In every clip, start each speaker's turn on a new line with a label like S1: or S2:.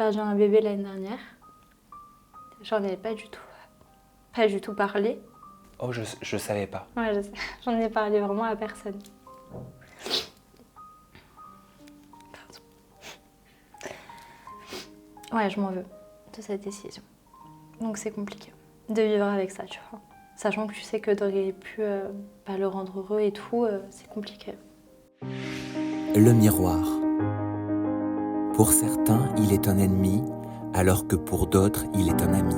S1: perdu un bébé l'année dernière. J'en ai pas du tout parlé.
S2: Oh, je savais pas.
S1: Ouais, je sais. J'en ai parlé vraiment à personne. Pardon. Ouais, je m'en veux de cette décision. Donc c'est compliqué de vivre avec ça, tu vois. Sachant que tu sais que t'aurais pu le rendre heureux et tout, c'est compliqué.
S3: Le miroir. Pour certains, il est un ennemi, alors que pour d'autres, il est un ami.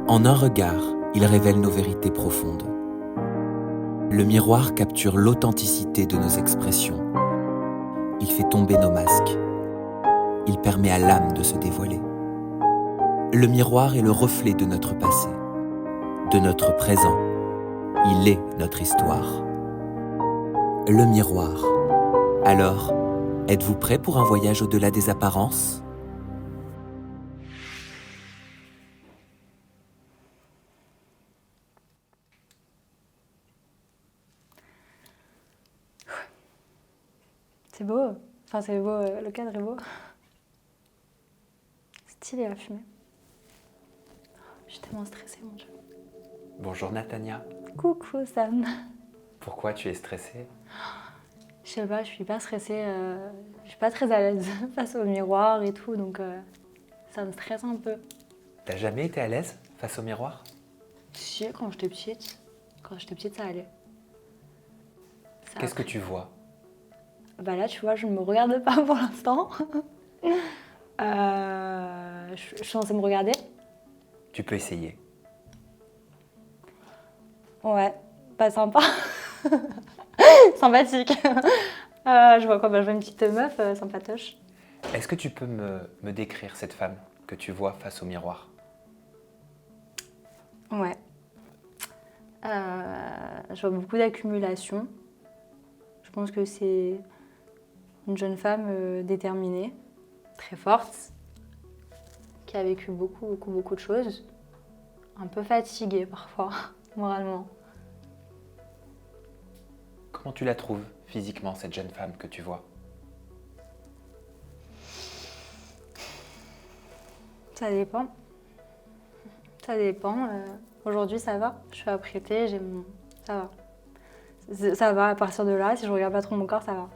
S3: En un regard, il révèle nos vérités profondes. Le miroir capture l'authenticité de nos expressions. Il fait tomber nos masques. Il permet à l'âme de se dévoiler. Le miroir est le reflet de notre passé, de notre présent. Il est notre histoire. Le miroir. Alors, êtes-vous prêt pour un voyage au-delà des apparences ?
S1: C'est beau. Enfin, c'est beau, le cadre est beau. Stylé à fumer. Je suis tellement stressée, mon Dieu.
S2: Bonjour Natania.
S1: Coucou Sam.
S2: Pourquoi tu es stressée?
S1: Je sais pas, je suis pas stressée, je suis pas très à l'aise face au miroir et tout, donc ça me stresse un peu.
S2: T'as jamais été à l'aise face au miroir?
S1: Si, quand j'étais petite. Quand j'étais petite, ça allait. Ça
S2: Qu'est-ce que
S1: après.
S2: tu vois?
S1: Bah là, tu vois, je ne me regarde pas pour l'instant. Je suis censée me regarder.
S2: Tu peux essayer.
S1: Ouais, pas sympa. Sympathique. Je vois quoi? Bah, je vois une petite meuf sympatoche.
S2: Est-ce que tu peux me décrire cette femme que tu vois face au miroir?
S1: Ouais. Je vois beaucoup d'accumulation. Je pense que c'est une jeune femme déterminée, très forte, qui a vécu beaucoup de choses. Un peu fatiguée parfois, moralement.
S2: Comment tu la trouves physiquement, cette jeune femme que tu vois?
S1: Ça dépend. Ça dépend. Aujourd'hui, ça va. Je suis apprêtée, ça va. Ça va à partir de là. Si je regarde pas trop mon corps, ça va.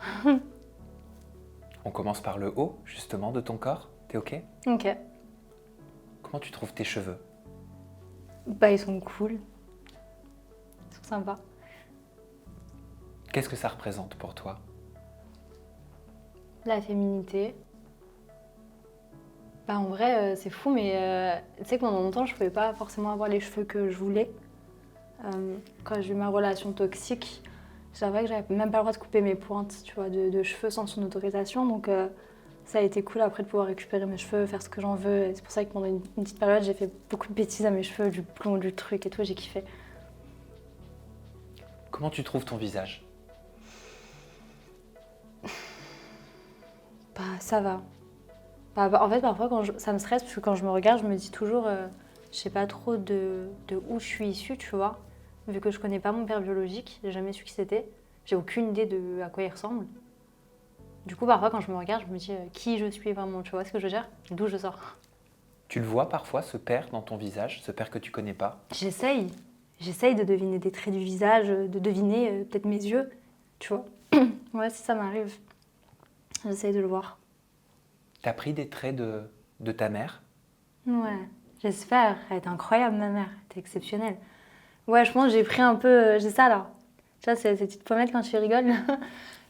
S2: On commence par le haut, justement, de ton corps. T'es ok?
S1: Ok.
S2: Comment tu trouves tes cheveux?
S1: Bah, ils sont cool. Ils sont sympas.
S2: Qu'est-ce que ça représente pour toi?
S1: La féminité. Bah, en vrai, c'est fou, mais tu sais que pendant longtemps, je pouvais pas forcément avoir les cheveux que je voulais. Quand j'ai eu ma relation toxique, c'est vrai que j'avais même pas le droit de couper mes pointes, tu vois, de cheveux sans son autorisation. Donc ça a été cool après de pouvoir récupérer mes cheveux, faire ce que j'en veux. Et c'est pour ça que pendant une petite période, j'ai fait beaucoup de bêtises à mes cheveux, du plomb, du truc et tout, j'ai kiffé.
S2: Comment tu trouves ton visage?
S1: Bah ça va. Bah, en fait, parfois, ça me stresse parce que quand je me regarde, je me dis toujours, je sais pas trop de où je suis issue, tu vois. Vu que je connais pas mon père biologique, j'ai jamais su qui c'était. J'ai aucune idée de à quoi il ressemble. Du coup, parfois, quand je me regarde, je me dis qui je suis vraiment, tu vois ce que je veux dire? D'où je sors.
S2: Tu le vois parfois, ce père dans ton visage, ce père que tu connais pas?
S1: J'essaye de deviner des traits du visage, de deviner peut-être mes yeux, tu vois. Ouais, si ça m'arrive, j'essaye de le voir.
S2: T'as pris des traits de ta mère?
S1: Ouais, j'espère. Elle est incroyable, ma mère. Elle est exceptionnelle. Ouais, je pense que j'ai pris un peu... j'ai ça, là. Tu vois, ces petites pommettes quand tu rigoles.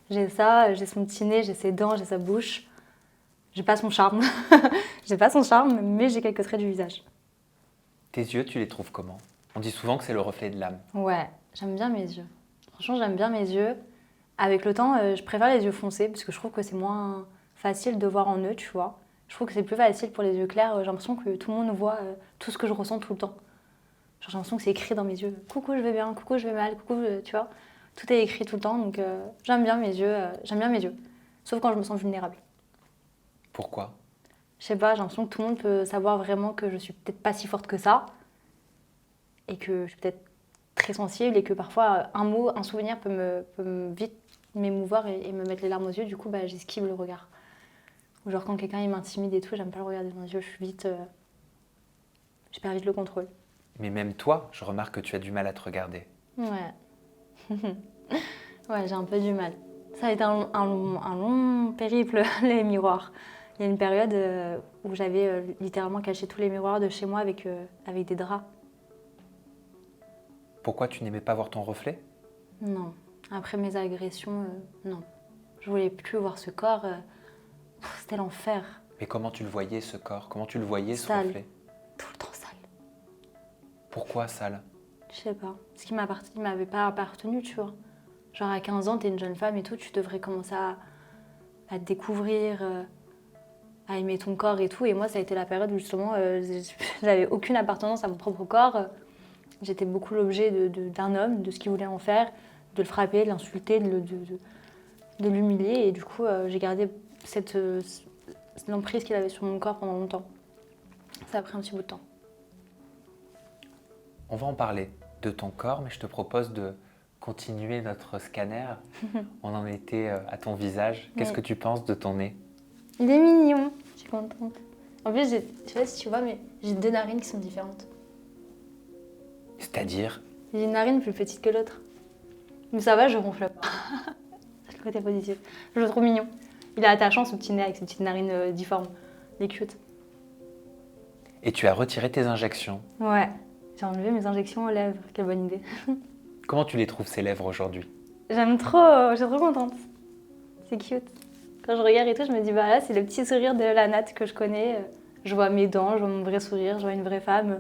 S1: J'ai ça, j'ai son petit nez, j'ai ses dents, j'ai sa bouche. J'ai pas son charme. J'ai pas son charme, mais j'ai quelques traits du visage.
S2: Tes yeux, tu les trouves comment? On dit souvent que c'est le reflet de l'âme.
S1: Ouais, j'aime bien mes yeux. Franchement, j'aime bien mes yeux. Avec le temps, je préfère les yeux foncés parce que je trouve que c'est moins facile de voir en eux, tu vois. Je trouve que c'est plus facile pour les yeux clairs. J'ai l'impression que tout le monde voit tout ce que je ressens tout le temps. Genre, j'ai l'impression que c'est écrit dans mes yeux. Coucou, je vais bien. Coucou, je vais mal. Coucou, tu vois. Tout est écrit tout le temps, donc j'aime bien mes yeux. J'aime bien mes yeux. Sauf quand je me sens vulnérable.
S2: Pourquoi?
S1: Je sais pas, j'ai l'impression que tout le monde peut savoir vraiment que je suis peut-être pas si forte que ça. Et que je suis peut-être très sensible et que parfois un mot, un souvenir peut me vite m'émouvoir et me mettre les larmes aux yeux. Du coup, bah, j'esquive le regard. Ou genre quand quelqu'un il m'intimide et tout, j'aime pas le regarder dans les yeux, je perds vite le contrôle.
S2: Mais même toi, je remarque que tu as du mal à te regarder.
S1: Ouais. Ouais, j'ai un peu du mal. Ça a été un long périple, les miroirs. Il y a une période où j'avais littéralement caché tous les miroirs de chez moi avec des draps.
S2: Pourquoi tu n'aimais pas voir ton reflet?
S1: Non. Après mes agressions, non. Je voulais plus voir ce corps. C'était l'enfer.
S2: Mais comment tu le voyais ce corps? Comment tu le voyais ce
S1: Sale.
S2: reflet?
S1: Tout le temps sale.
S2: Pourquoi sale?
S1: Je sais pas. Ce qui m'avait pas appartenu, tu vois. Genre à 15 ans, t'es une jeune femme et tout, tu devrais commencer à te découvrir, à aimer ton corps et tout. Et moi, ça a été la période où justement, j'avais aucune appartenance à mon propre corps. J'étais beaucoup l'objet d'un homme, de ce qu'il voulait en faire, de le frapper, de l'insulter, de l'humilier. Et du coup, j'ai gardé cette l'emprise qu'il avait sur mon corps pendant longtemps. Ça a pris un petit bout de temps.
S2: On va en parler de ton corps, mais je te propose de continuer notre scanner. On en était à ton visage. Qu'est-ce que tu penses de ton nez?
S1: Il est mignon, je suis contente. En plus, je sais pas si tu vois, mais j'ai 2 narines qui sont différentes.
S2: C'est-à-dire?
S1: J'ai une narine plus petite que l'autre. Mais ça va, je ronfle pas. C'est le côté positif. Je le trouve mignon. Il est attachant, ce petit nez avec ses petites narines difformes. Il est cute.
S2: Et tu as retiré tes injections.
S1: Ouais, j'ai enlevé mes injections aux lèvres. Quelle bonne idée.
S2: Comment tu les trouves, ces lèvres, aujourd'hui?
S1: J'aime trop, je suis trop contente. C'est cute. Quand je regarde et tout, je me dis, bah là, c'est le petit sourire de la Nat que je connais. Je vois mes dents, je vois mon vrai sourire, je vois une vraie femme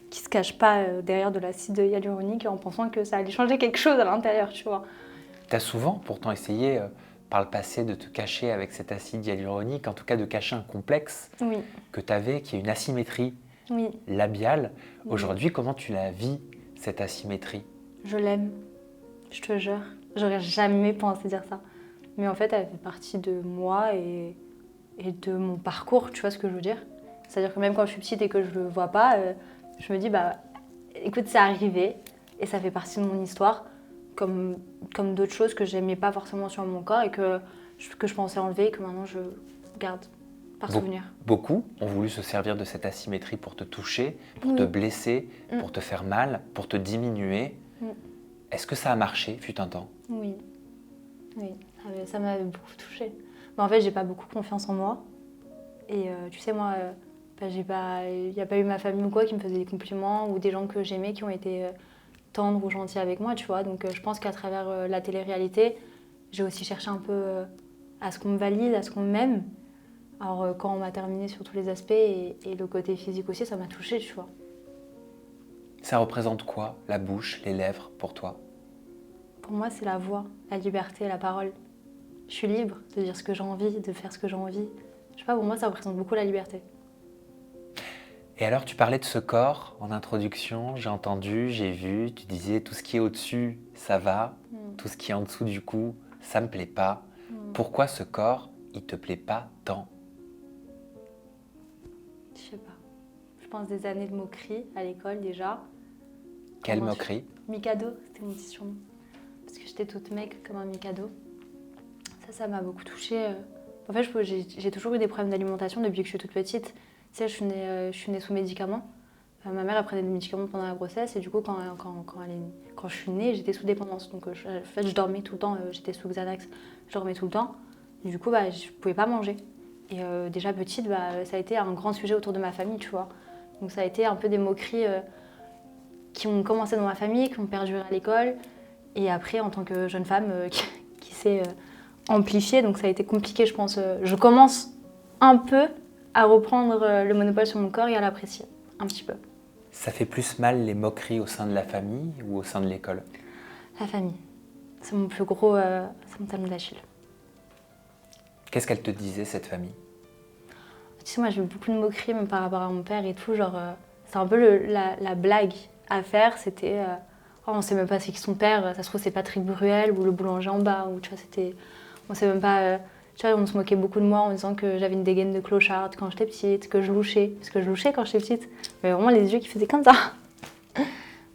S1: qui se cache pas derrière de l'acide hyaluronique en pensant que ça allait changer quelque chose à l'intérieur, tu vois.
S2: Tu as souvent pourtant essayé par le passé de te cacher avec cet acide hyaluronique, en tout cas de cacher un complexe
S1: Oui,
S2: que tu avais, qui est une asymétrie
S1: oui,
S2: labiale.
S1: Oui.
S2: Aujourd'hui, comment tu la vis, cette asymétrie?
S1: je l'aime. Je te jure. J'aurais jamais pensé dire ça. Mais en fait, elle fait partie de moi et de mon parcours, tu vois ce que je veux dire? C'est-à-dire que même quand je suis petite et que je le vois pas, je me dis, bah écoute, c'est arrivé et ça fait partie de mon histoire, comme d'autres choses que j'aimais pas forcément sur mon corps et que je pensais enlever et que maintenant je garde par souvenir.
S2: Beaucoup ont voulu se servir de cette asymétrie pour te toucher, pour te blesser, pour te faire mal, pour te diminuer. Est-ce que ça a marché, fut un temps?
S1: Oui, oui, ça m'avait beaucoup touchée. Mais en fait, j'ai pas beaucoup confiance en moi. Et tu sais, moi, il n'y a pas eu ma famille ou quoi qui me faisait des compliments ou des gens que j'aimais qui ont été tendres ou gentils avec moi, tu vois. Donc je pense qu'à travers la télé-réalité, j'ai aussi cherché un peu à ce qu'on me valide, à ce qu'on m'aime. Alors quand on m'a terminé sur tous les aspects et le côté physique aussi, ça m'a touchée, tu vois.
S2: Ça représente quoi, la bouche, les lèvres, pour toi?
S1: Pour moi, c'est la voix, la liberté, la parole. Je suis libre de dire ce que j'ai envie, de faire ce que j'ai envie. Je sais pas, pour moi, ça représente beaucoup la liberté.
S2: Et alors, tu parlais de ce corps en introduction, j'ai entendu, j'ai vu, tu disais tout ce qui est au-dessus, ça va, tout ce qui est en dessous du cou, ça me plaît pas. Pourquoi ce corps, il te plaît pas tant?
S1: Je sais pas. Je pense des années de moquerie à l'école déjà.
S2: Quelle
S1: Comment
S2: moquerie?
S1: Mikado, c'était mon petit surnom. Parce que j'étais toute maigre comme un Mikado. Ça m'a beaucoup touchée. En fait, j'ai toujours eu des problèmes d'alimentation depuis que je suis toute petite. Tu sais, je suis née sous médicaments. Ma mère elle prenait des médicaments pendant la grossesse et du coup, quand je suis née, j'étais sous dépendance. Donc, en fait, je dormais tout le temps. J'étais sous Xanax. Je dormais tout le temps. Et du coup, je ne pouvais pas manger. Et déjà petite, ça a été un grand sujet autour de ma famille, tu vois. Donc, ça a été un peu des moqueries qui ont commencé dans ma famille, qui ont perduré à l'école. Et après, en tant que jeune femme qui s'est amplifiée, donc ça a été compliqué, je pense. Je commence un peu à reprendre le monopole sur mon corps et à l'apprécier, un petit peu.
S2: Ça fait plus mal les moqueries au sein de la famille ou au sein de l'école?
S1: La famille, c'est mon plus gros, c'est mon talon d'Achille.
S2: Qu'est-ce qu'elle te disait, cette famille?
S1: Tu sais, moi, j'ai eu beaucoup de moqueries, même par rapport à mon père et tout. Genre, c'est un peu la blague à faire, c'était... oh, on sait même pas c'est qui son père, ça se trouve c'est Patrick Bruel ou le boulanger en bas, ou tu vois, c'était... On sait même pas... tu vois, on se moquait beaucoup de moi en disant que j'avais une dégaine de clocharde quand j'étais petite, que je louchais, parce que je louchais quand j'étais petite. Mais vraiment les yeux qui faisaient comme ça.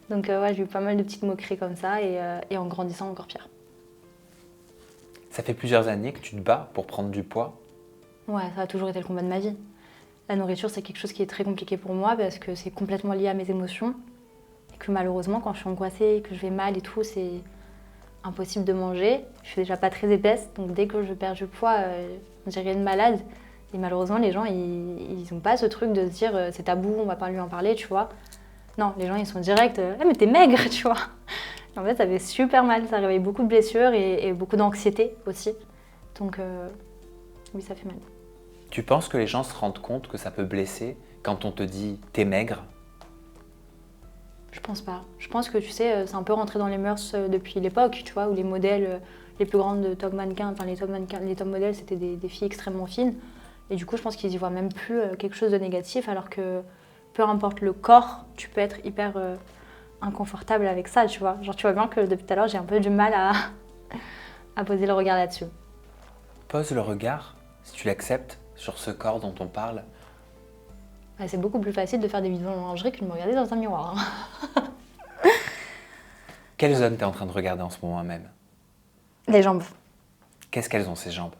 S1: Donc ouais, j'ai eu pas mal de petites moqueries comme ça, et en grandissant encore pire.
S2: Ça fait plusieurs années que tu te bats pour prendre du poids.
S1: Ouais, ça a toujours été le combat de ma vie. La nourriture, c'est quelque chose qui est très compliqué pour moi parce que c'est complètement lié à mes émotions. Et que malheureusement, quand je suis angoissée, que je vais mal et tout, c'est impossible de manger. Je suis déjà pas très épaisse, donc dès que je perds du poids, on dirait une malade. Et malheureusement, les gens, ils ont pas ce truc de se dire c'est tabou, on va pas lui en parler, tu vois. Non, les gens, ils sont directs, ah mais t'es maigre, tu vois. En fait, ça fait super mal, ça réveille beaucoup de blessures et beaucoup d'anxiété aussi. Donc, oui, ça fait mal.
S2: Tu penses que les gens se rendent compte que ça peut blesser quand on te dit t'es maigre?
S1: Je pense pas. Je pense que, tu sais, c'est un peu rentré dans les mœurs depuis l'époque, tu vois, où les modèles, les plus grandes top mannequins, enfin les top modèles, c'était des filles extrêmement fines. Et du coup, je pense qu'ils y voient même plus quelque chose de négatif, alors que peu importe le corps, tu peux être hyper inconfortable avec ça, tu vois. Genre, tu vois bien que depuis tout à l'heure, j'ai un peu du mal à poser le regard là-dessus.
S2: Pose le regard, si tu l'acceptes, sur ce corps dont on parle.
S1: Ouais, c'est beaucoup plus facile de faire des vidéos en lingerie que de me regarder dans un miroir. Hein.
S2: Quelle zone t'es en train de regarder en ce moment même?
S1: Les jambes.
S2: Qu'est-ce qu'elles ont ces jambes?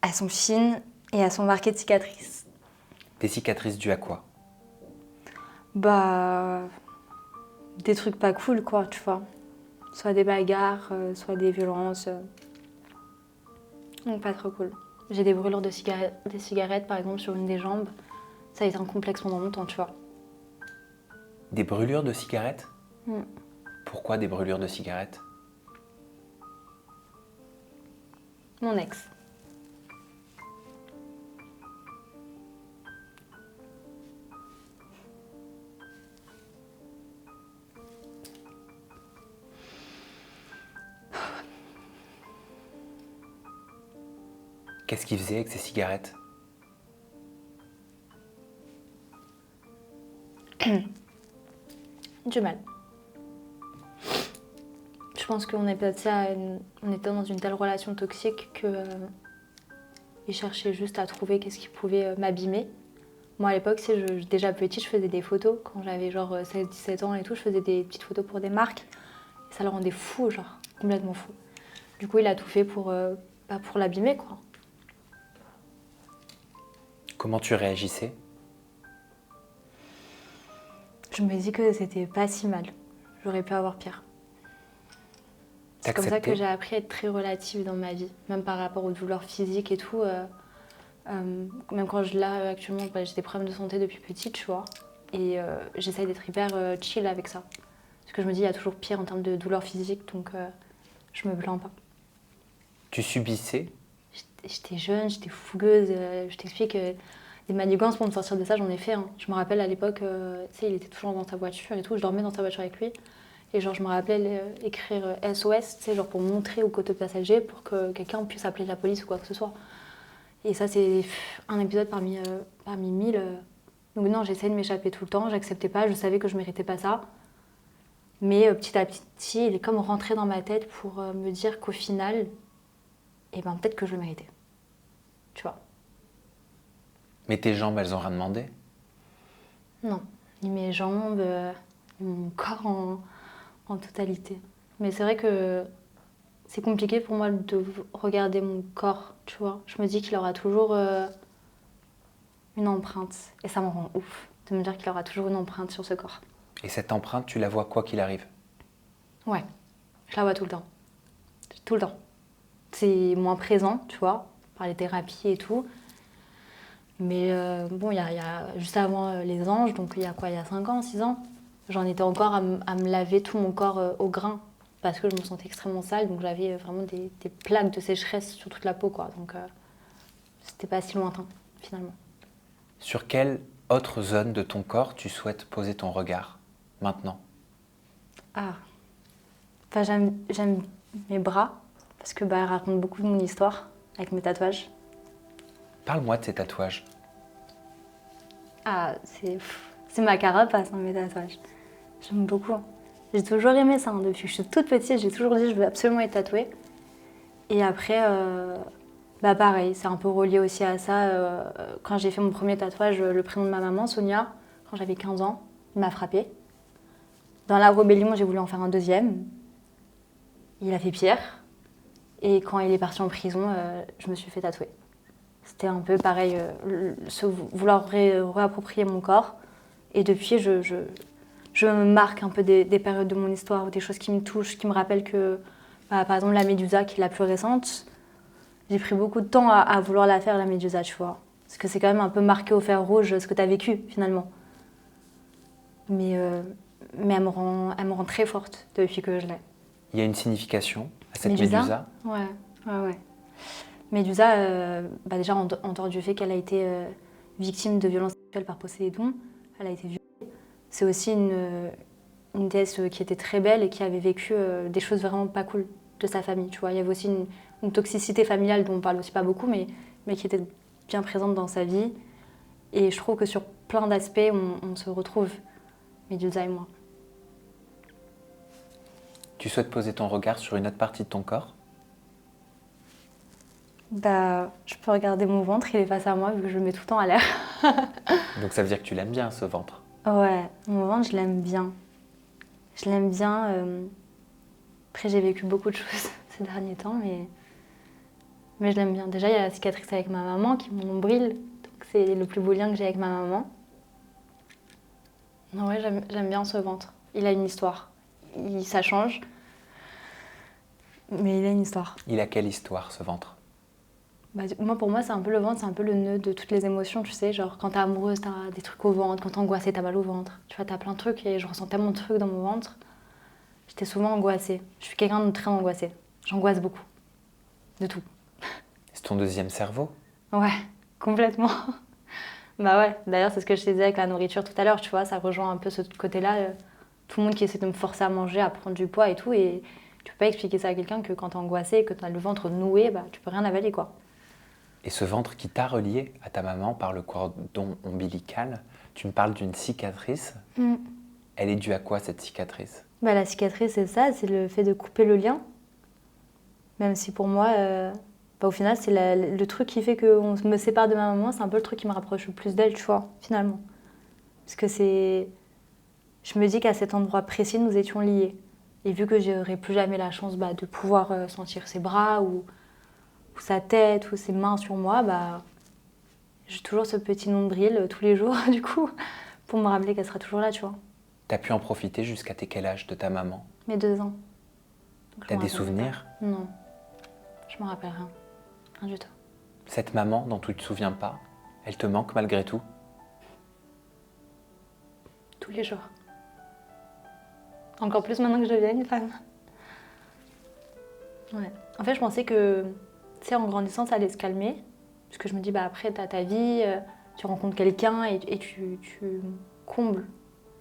S1: Elles sont fines et elles sont marquées de cicatrices.
S2: Des cicatrices dues à quoi?
S1: Bah, des trucs pas cool, quoi, tu vois. Soit des bagarres, soit des violences. Donc pas trop cool. J'ai des brûlures de des cigarettes, par exemple, sur une des jambes. Ça a été un complexe pendant longtemps, tu vois.
S2: Des brûlures de cigarettes?
S1: Mm.
S2: Pourquoi des brûlures de cigarettes?
S1: Mon ex.
S2: Qu'est-ce qu'il faisait avec ces cigarettes?
S1: Du mal. Je pense qu'on est passé on était dans une telle relation toxique que il cherchait juste à trouver qu'est-ce qui pouvait m'abîmer. Moi à l'époque, déjà petite, je faisais des photos. Quand j'avais genre 16-17 ans et tout, je faisais des petites photos pour des marques. Et ça le rendait fou, genre complètement fou. Du coup, il a tout fait pour l'abîmer, quoi.
S2: Comment tu réagissais?
S1: Je me dis que c'était pas si mal. J'aurais pu avoir pire. C'est comme ça que j'ai appris à être très relative dans ma vie, même par rapport aux douleurs physiques et tout. Même quand actuellement, j'ai des problèmes de santé depuis petite, tu vois. Et j'essaye d'être hyper chill avec ça. Parce que je me dis, il y a toujours pire en termes de douleurs physiques, donc je me plains pas.
S2: Tu subissais?
S1: J'étais jeune, j'étais fougueuse. Je t'explique, des manigances pour me sortir de ça, j'en ai fait. Hein. Je me rappelle à l'époque, tu sais, il était toujours dans sa voiture et tout. Je dormais dans sa voiture avec lui. Et genre, je me rappelais écrire SOS, tu sais, genre pour montrer au côté passager pour que quelqu'un puisse appeler la police ou quoi que ce soit. Et ça, c'est un épisode parmi 1000. Donc non, j'essayais de m'échapper tout le temps, j'acceptais pas, je savais que je méritais pas ça. Mais petit à petit, il est comme rentré dans ma tête pour me dire qu'au final, eh ben, peut-être que je le méritais. Tu vois.
S2: Mais tes jambes, elles ont rien demandé?
S1: Non, ni mes jambes, ni mon corps en totalité. Mais c'est vrai que c'est compliqué pour moi de regarder mon corps, tu vois. Je me dis qu'il aura toujours une empreinte. Et ça me rend ouf de me dire qu'il aura toujours une empreinte sur ce corps.
S2: Et cette empreinte, tu la vois quoi qu'il arrive?
S1: Ouais, je la vois tout le temps. Tout le temps. C'est moins présent, tu vois, par les thérapies et tout. Mais bon, il y a juste avant les anges, donc il y a quoi, il y a 5 ans, 6 ans, j'en étais encore à me laver tout mon corps au grain parce que je me sentais extrêmement sale, donc j'avais vraiment des plaques de sécheresse sur toute la peau, quoi. Donc c'était pas si lointain, finalement.
S2: Sur quelle autre zone de ton corps tu souhaites poser ton regard maintenant?
S1: Ah, enfin, j'aime mes bras parce que ils racontent beaucoup de mon histoire avec mes tatouages.
S2: Parle-moi de ces tatouages.
S1: Ah, c'est ma carapace, hein, mes tatouages. J'aime beaucoup. J'ai toujours aimé ça, hein. Depuis que je suis toute petite, j'ai toujours dit je veux absolument être tatouée. Et après, pareil, c'est un peu relié aussi à ça. Quand j'ai fait mon premier tatouage, le prénom de ma maman, Sonia, quand j'avais 15 ans, il m'a frappée. Dans la rébellion, j'ai voulu en faire un deuxième. Il a fait pire. Et quand il est parti en prison, je me suis fait tatouer. C'était un peu pareil, vouloir réapproprier mon corps. Et depuis, je me marque un peu des périodes de mon histoire ou des choses qui me touchent, qui me rappellent que, bah, par exemple, la Médusa, qui est la plus récente, j'ai pris beaucoup de temps à vouloir la faire, la Médusa, tu vois. Parce que c'est quand même un peu marqué au fer rouge ce que tu as vécu, finalement. Mais elle me rend très forte depuis que je l'ai.
S2: Il y a une signification à cette Médusa?
S1: Ouais. Médusa, bah déjà, en dehors du fait qu'elle a été victime de violences sexuelles par Poséidon, elle a été violée. C'est aussi une déesse qui était très belle et qui avait vécu des choses vraiment pas cool de sa famille. Tu vois, il y avait aussi une toxicité familiale dont on parle aussi pas beaucoup, mais qui était bien présente dans sa vie. Et je trouve que sur plein d'aspects, on se retrouve, Médusa et moi.
S2: Tu souhaites poser ton regard sur une autre partie de ton corps?
S1: Bah, je peux regarder mon ventre, il est face à moi vu que je le mets tout le temps à l'air.
S2: Donc ça veut dire que tu l'aimes bien, ce ventre?
S1: Ouais, mon ventre, je l'aime bien. Je l'aime bien. Après, j'ai vécu beaucoup de choses ces derniers temps, mais je l'aime bien. Déjà, il y a la cicatrice avec ma maman qui est mon nombril. Donc, c'est le plus beau lien que j'ai avec ma maman. Non, ouais, j'aime bien ce ventre. Il a une histoire. Ça change, mais il a une histoire.
S2: Il a quelle histoire, ce ventre?
S1: Bah, moi, pour moi, c'est un peu le ventre, c'est un peu le nœud de toutes les émotions, tu sais. Genre, quand t'es amoureuse, t'as des trucs au ventre. Quand t'es angoissée, t'as mal au ventre. Tu vois, t'as plein de trucs et je ressens tellement de trucs dans mon ventre. J'étais souvent angoissée. Je suis quelqu'un de très angoissé. J'angoisse beaucoup. De tout.
S2: C'est ton deuxième cerveau?
S1: Ouais, complètement. Bah ouais, d'ailleurs, c'est ce que je te disais avec la nourriture tout à l'heure, tu vois. Ça rejoint un peu ce côté-là. Tout le monde qui essaie de me forcer à manger, à prendre du poids et tout. Et tu peux pas expliquer ça à quelqu'un que quand t'es angoissée, que t'as le ventre noué, bah tu peux rien avaler, quoi.
S2: Et ce ventre qui t'a relié à ta maman par le cordon ombilical, tu me parles d'une cicatrice. Elle est due à quoi, cette cicatrice?
S1: Bah, la cicatrice, c'est ça, c'est le fait de couper le lien. Même si pour moi, bah, au final, c'est le truc qui fait qu'on me sépare de ma maman, c'est un peu le truc qui me rapproche le plus d'elle, tu vois, finalement. Parce que c'est... Je me dis qu'à cet endroit précis, nous étions liés. Et vu que j'aurais plus jamais la chance de pouvoir sentir ses bras ou sa tête ou ses mains sur moi, bah, j'ai toujours ce petit nombril tous les jours, du coup, pour me rappeler qu'elle sera toujours là, tu vois.
S2: T'as pu en profiter jusqu'à tes quel âge de ta maman?
S1: Mes 2 ans.
S2: T'as des souvenirs?
S1: Non, je me rappelle rien. Rien du tout.
S2: Cette maman dont tu te souviens pas, elle te manque malgré tout?
S1: Tous les jours. Encore plus maintenant que je deviens une femme. Ouais. En fait, je pensais que, tu sais, en grandissant, ça allait se calmer. Parce que je me dis, bah après, t'as ta vie, tu rencontres quelqu'un et tu combles,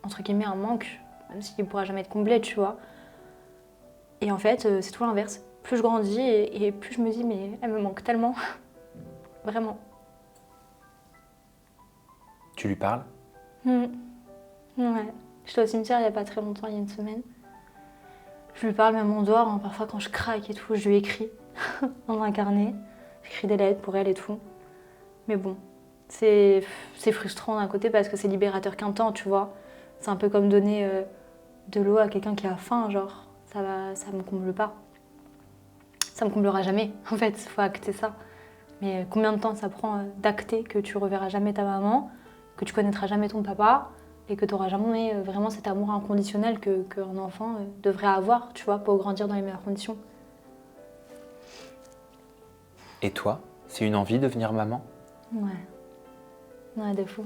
S1: entre guillemets, un manque, même s'il ne pourra jamais être comblé, tu vois. Et en fait, c'est tout l'inverse. Plus je grandis et plus je me dis, mais elle me manque tellement. Vraiment.
S2: Tu lui parles?
S1: Ouais. J'étais au cimetière il n'y a pas très longtemps, il y a une semaine. Je lui parle même en dehors, hein, parfois quand je craque et tout, je lui écris dans un carnet. J'écris des lettres pour elle et tout. Mais bon, c'est frustrant d'un côté parce que c'est libérateur qu'un temps, tu vois. C'est un peu comme donner de l'eau à quelqu'un qui a faim, genre. Ça me comble pas. Ça me comblera jamais, en fait, il faut acter ça. Mais combien de temps ça prend d'acter que tu reverras jamais ta maman, que tu connaîtras jamais ton papa et que tu n'auras jamais vraiment cet amour inconditionnel qu'un enfant devrait avoir, tu vois, pour grandir dans les meilleures conditions.
S2: Et toi, c'est une envie de devenir maman?
S1: Ouais, de fou.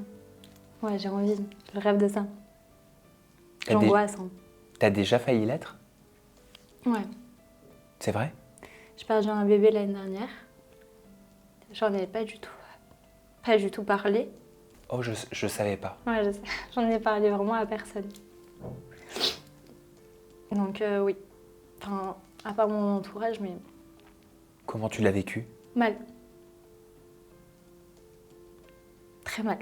S1: Ouais, j'ai envie, je rêve de ça. J'angoisse. Hein.
S2: T'as déjà failli l'être?
S1: Ouais.
S2: C'est vrai?
S1: J'ai perdu un bébé l'année dernière. J'en ai pas du tout parlé.
S2: Oh, je savais pas.
S1: Ouais, je sais. J'en ai parlé vraiment à personne. Donc oui. Enfin, à part mon entourage, mais...
S2: Comment tu l'as vécu?
S1: Mal. Très mal.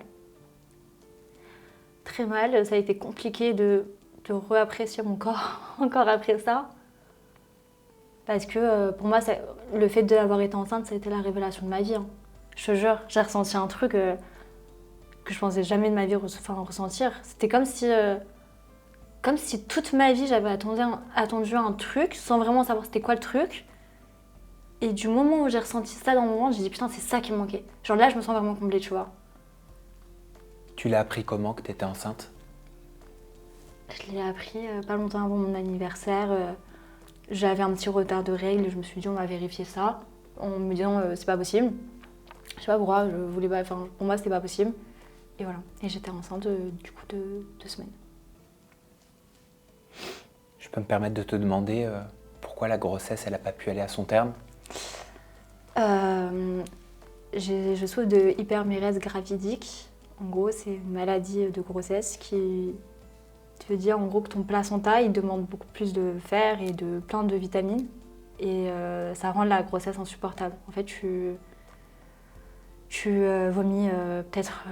S1: Très mal. Ça a été compliqué de réapprécier mon corps encore après ça. Parce que pour moi, le fait d'avoir été enceinte, ça a été la révélation de ma vie. Hein. Je te jure, j'ai ressenti un truc que je pensais jamais de ma vie ressentir. C'était comme si toute ma vie, j'avais attendu un truc sans vraiment savoir c'était quoi le truc. Et du moment où j'ai ressenti ça dans mon ventre, j'ai dit putain, c'est ça qui me manquait. Genre là, je me sens vraiment comblée, tu vois.
S2: Tu l'as appris comment que tu étais enceinte?
S1: Je l'ai appris pas longtemps avant mon anniversaire. J'avais un petit retard de règles, je me suis dit on va vérifier ça. En me disant c'est pas possible. Je sais pas pourquoi, je voulais pas, enfin, pour moi c'était pas possible. Et voilà. Et j'étais enceinte du coup de 2 semaines.
S2: Je peux me permettre de te demander pourquoi la grossesse, elle n'a pas pu aller à son terme?
S1: Je souffre de hypermérèse gravidique. En gros, c'est une maladie de grossesse qui veut dire en gros que ton placenta il demande beaucoup plus de fer et de plein de vitamines. Et ça rend la grossesse insupportable. En fait, tu vomis peut-être,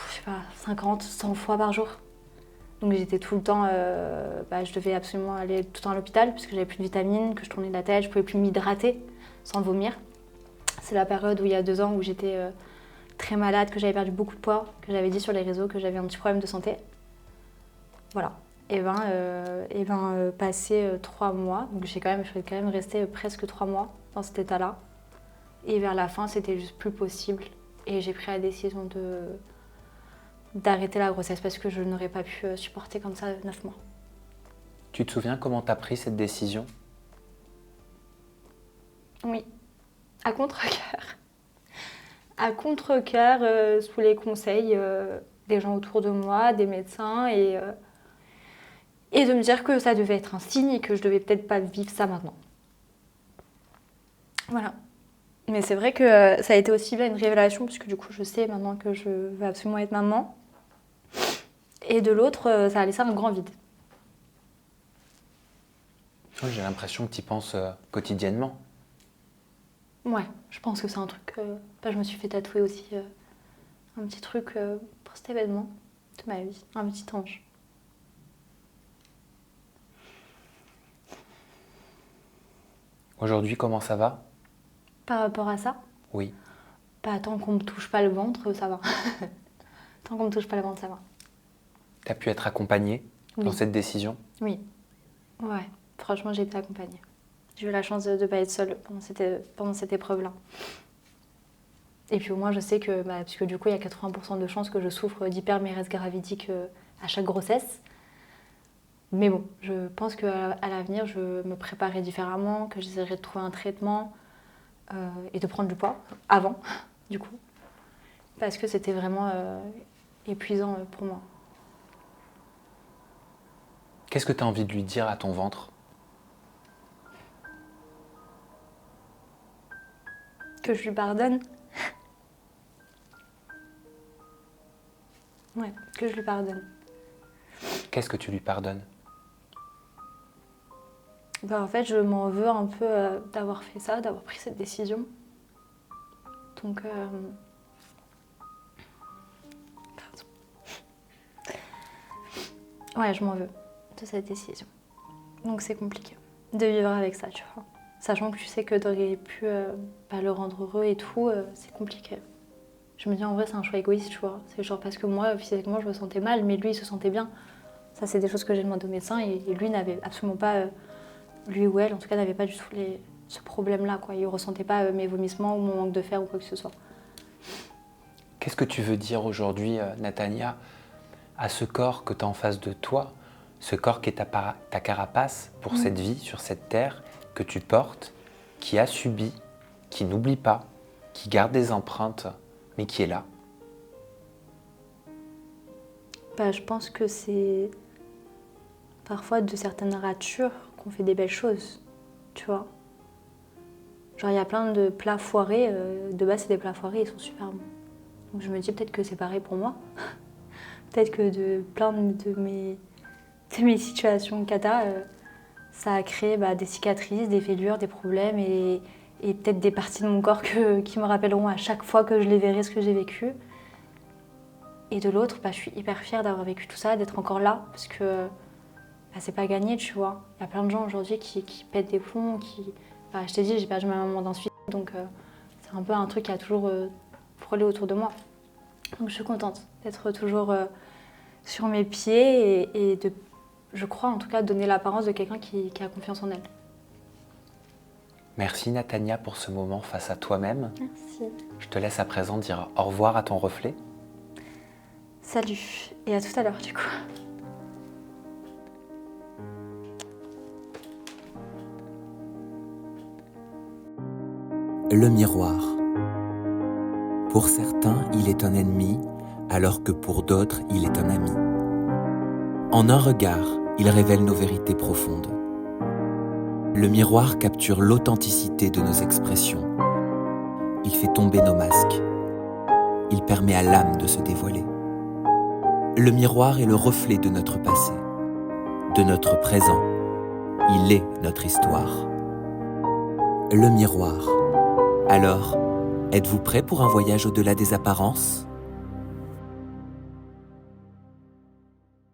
S1: je sais pas, 50, 100 fois par jour. Donc j'étais tout le temps, je devais absolument aller tout le temps à l'hôpital parce que j'avais plus de vitamines, que je tournais la tête, je pouvais plus m'hydrater sans vomir. C'est la période où il y a 2 ans où j'étais très malade, que j'avais perdu beaucoup de poids, que j'avais dit sur les réseaux que j'avais un petit problème de santé. Voilà. Passé 3 mois, donc je suis quand même restée presque 3 mois dans cet état-là. Et vers la fin, c'était juste plus possible. Et j'ai pris la décision d'arrêter la grossesse parce que je n'aurais pas pu supporter comme ça 9 mois.
S2: Tu te souviens comment tu as pris cette décision?
S1: Oui, à contre-cœur. À contre-cœur, sous les conseils des gens autour de moi, des médecins, et de me dire que ça devait être un signe et que je devais peut-être pas vivre ça maintenant. Voilà. Mais c'est vrai que ça a été aussi bien une révélation, puisque du coup je sais maintenant que je veux absolument être maman. Et de l'autre, ça a laissé un grand vide.
S2: Oui, j'ai l'impression que tu y penses quotidiennement.
S1: Ouais, je pense que c'est un truc. Je me suis fait tatouer aussi un petit truc pour cet événement de ma vie, un petit ange.
S2: Aujourd'hui, comment ça va?
S1: Par rapport à ça,
S2: Oui.
S1: tant qu'on me touche pas le ventre, ça va. Tant qu'on me touche pas le ventre, ça va.
S2: Tu as pu être accompagnée dans cette décision?
S1: Oui. Ouais, franchement, j'ai été accompagnée. J'ai eu la chance de ne pas être seule pendant cette épreuve-là. Et puis au moins, je sais que, puisque du coup, il y a 80% de chances que je souffre d'hypermérèse gravidique à chaque grossesse. Mais bon, je pense qu'à l'avenir, je me préparerai différemment, que j'essaierai de trouver un traitement et de prendre du poids avant, du coup. Parce que c'était vraiment épuisant pour moi.
S2: Qu'est-ce que tu as envie de lui dire à ton ventre?
S1: Que je lui pardonne. Ouais, que je lui pardonne.
S2: Qu'est-ce que tu lui pardonnes?
S1: En fait, je m'en veux un peu d'avoir fait ça, d'avoir pris cette décision. Donc, ouais, je m'en veux de cette décision. Donc c'est compliqué de vivre avec ça, tu vois. Sachant que tu sais que tu aurais pu le rendre heureux et tout, c'est compliqué. Je me dis en vrai c'est un choix égoïste, tu vois. C'est genre parce que moi physiquement je me sentais mal, mais lui il se sentait bien. Ça c'est des choses que j'ai demandé au médecin et lui n'avait absolument pas, lui ou elle en tout cas n'avait pas du tout ce problème-là, quoi. Il ressentait pas mes vomissements ou mon manque de fer ou quoi que ce soit.
S2: Qu'est-ce que tu veux dire aujourd'hui, Natania, à ce corps que tu as en face de toi, ce corps qui est ta carapace pour cette vie, sur cette terre, que tu portes, qui a subi, qui n'oublie pas, qui garde des empreintes, mais qui est là?
S1: Je pense que c'est parfois de certaines ratures qu'on fait des belles choses, tu vois. Genre il y a plein de plats foirés, de base c'est des plats foirés, ils sont super bons. Donc je me dis peut-être que c'est pareil pour moi. Peut-être que de plein de mes situations cata, ça a créé des cicatrices, des fêlures, des problèmes et peut-être des parties de mon corps qui me rappelleront à chaque fois que je les verrai ce que j'ai vécu. Et de l'autre, je suis hyper fière d'avoir vécu tout ça, d'être encore là, parce que c'est pas gagné, tu vois. Il y a plein de gens aujourd'hui qui pètent des plombs, je t'ai dit, j'ai perdu ma maman d'un suicide, donc c'est un peu un truc qui a toujours frôlé autour de moi. Donc je suis contente d'être toujours sur mes pieds et de, je crois en tout cas, donner l'apparence de quelqu'un qui a confiance en elle.
S2: Merci Natania pour ce moment face à toi-même.
S1: Merci.
S2: Je te laisse à présent dire au revoir à ton reflet.
S1: Salut. Et à tout à l'heure, du coup.
S3: Le miroir. Pour certains, il est un ennemi, alors que pour d'autres, il est un ami. En un regard, il révèle nos vérités profondes. Le miroir capture l'authenticité de nos expressions. Il fait tomber nos masques. Il permet à l'âme de se dévoiler. Le miroir est le reflet de notre passé, de notre présent. Il est notre histoire. Le miroir. Alors, êtes-vous prêt pour un voyage au-delà des apparences ?